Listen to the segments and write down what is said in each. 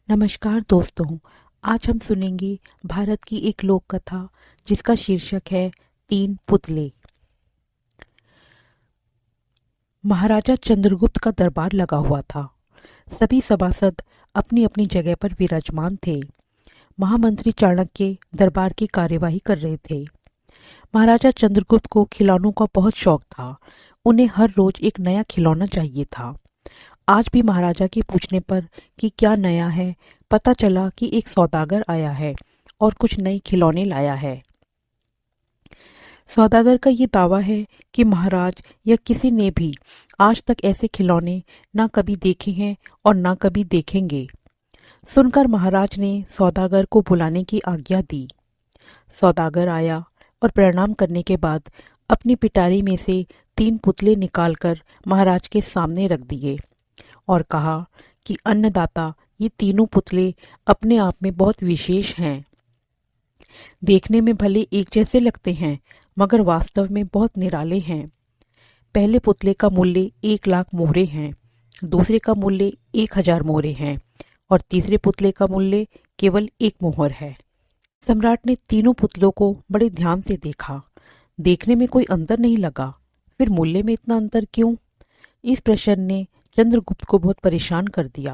नमस्कार दोस्तों। आज हम सुनेंगे भारत की एक लोक कथा जिसका शीर्षक है तीन पुतले। महाराजा चंद्रगुप्त का दरबार लगा हुआ था। सभी सभासद अपनी अपनी जगह पर विराजमान थे। महामंत्री चाणक्य दरबार की कार्यवाही कर रहे थे। महाराजा चंद्रगुप्त को खिलौनों का बहुत शौक था। उन्हें हर रोज एक नया खिलौना चाहिए था। आज भी महाराजा के पूछने पर कि क्या नया है, पता चला कि एक सौदागर आया है और कुछ नए खिलौने लाया है। सौदागर का ये दावा है कि महाराज या किसी ने भी आज तक ऐसे खिलौने ना कभी देखे हैं और ना कभी देखेंगे। सुनकर महाराज ने सौदागर को बुलाने की आज्ञा दी। सौदागर आया और प्रणाम करने के बाद अपनी पिटारी में से 3 पुतले निकालकर महाराज के सामने रख दिए और कहा कि अन्नदाता, ये तीनों पुतले अपने आप में बहुत विशेष हैं। देखने में भले एक जैसे लगते हैं मगर वास्तव में बहुत निराले हैं। पहले पुतले का मूल्य 1 लाख मोहरे हैं, दूसरे का मूल्य 1000 मोहरे हैं और तीसरे पुतले का मूल्य केवल 1 मोहर है। सम्राट ने तीनों पुतलों को बड़े ध्यान से देखा। देखने में कोई अंतर नहीं लगा, फिर मूल्य में इतना अंतर क्यों? इस प्रश्न ने चंद्रगुप्त को बहुत परेशान कर दिया।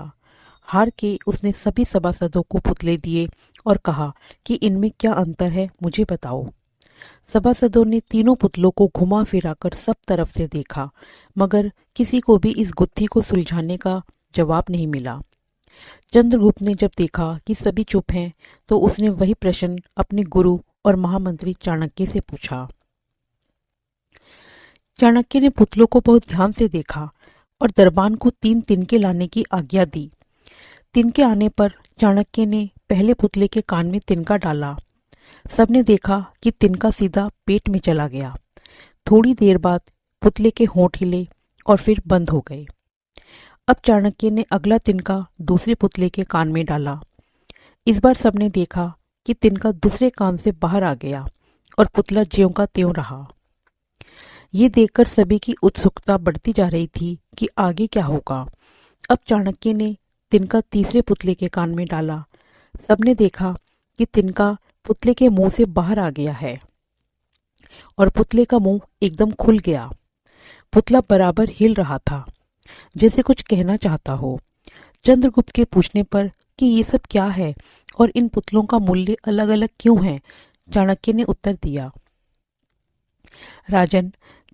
हार के उसने सभी सभासदों को पुतले दिए और कहा कि इनमें क्या अंतर है, मुझे बताओ। सभासदों ने तीनों पुतलों को घुमा फिराकर सब तरफ से देखा मगर किसी को भी इस गुत्थी को सुलझाने का जवाब नहीं मिला। चंद्रगुप्त ने जब देखा कि सभी चुप हैं तो उसने वही प्रश्न अपने गुरु और महामंत्री चाणक्य से पूछा। चाणक्य ने पुतलों को बहुत ध्यान से देखा और दरबान को 3 तिनके लाने की आज्ञा दी। तिनके आने पर चाणक्य ने पहले पुतले के कान में तिनका डाला। सबने देखा कि तिनका सीधा पेट में चला गया। थोड़ी देर बाद पुतले के होंठ हिले और फिर बंद हो गए। अब चाणक्य ने अगला तिनका दूसरे पुतले के कान में डाला। इस बार सबने देखा कि तिनका दूसरे कान से बाहर आ गया और पुतला ज्यों का त्यों रहा। ये देखकर सभी की उत्सुकता बढ़ती जा रही थी कि आगे क्या होगा। अब चाणक्य ने तिनका तीसरे पुतले के कान में डाला। सबने देखा कि तिनका पुतले के मुंह से बाहर आ गया है और पुतले का मुंह एकदम खुल गया। पुतला बराबर हिल रहा था, जैसे कुछ कहना चाहता हो। चंद्रगुप्त के पूछने पर कि ये सब क्या है और इन पुतलों का मूल्य अलग अलग क्यों है, चाणक्य ने उत्तर दिया, राजन,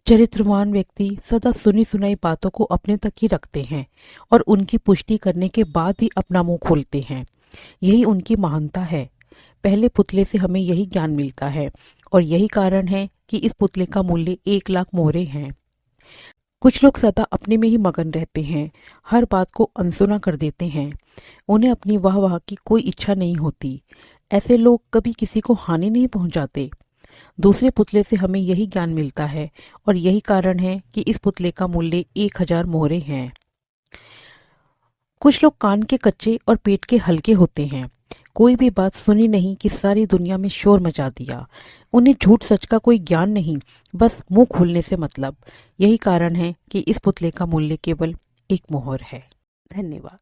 चरित्रवान व्यक्ति सदा सुनी सुनाई बातों को अपने तक ही रखते हैं और उनकी पुष्टि करने के बाद ही अपना मुंह खोलते हैं। यही उनकी महानता है। पहले पुतले से हमें यही ज्ञान मिलता है और यही कारण है कि इस पुतले का मूल्य 1 लाख मोहरे हैं। कुछ लोग सदा अपने में ही मगन रहते हैं, हर बात को अनसुना कर देते हैं। उन्हें अपनी वाह की कोई इच्छा नहीं होती। ऐसे लोग कभी किसी को हानि नहीं पहुंचाते। दूसरे पुतले से हमें यही ज्ञान मिलता है और यही कारण है कि इस पुतले का मूल्य 1000 मोहरे हैं। कुछ लोग कान के कच्चे और पेट के हल्के होते हैं। कोई भी बात सुनी नहीं कि सारी दुनिया में शोर मचा दिया। उन्हें झूठ सच का कोई ज्ञान नहीं, बस मुंह खोलने से मतलब। यही कारण है कि इस पुतले का मूल्य केवल 1 मोहर है। धन्यवाद।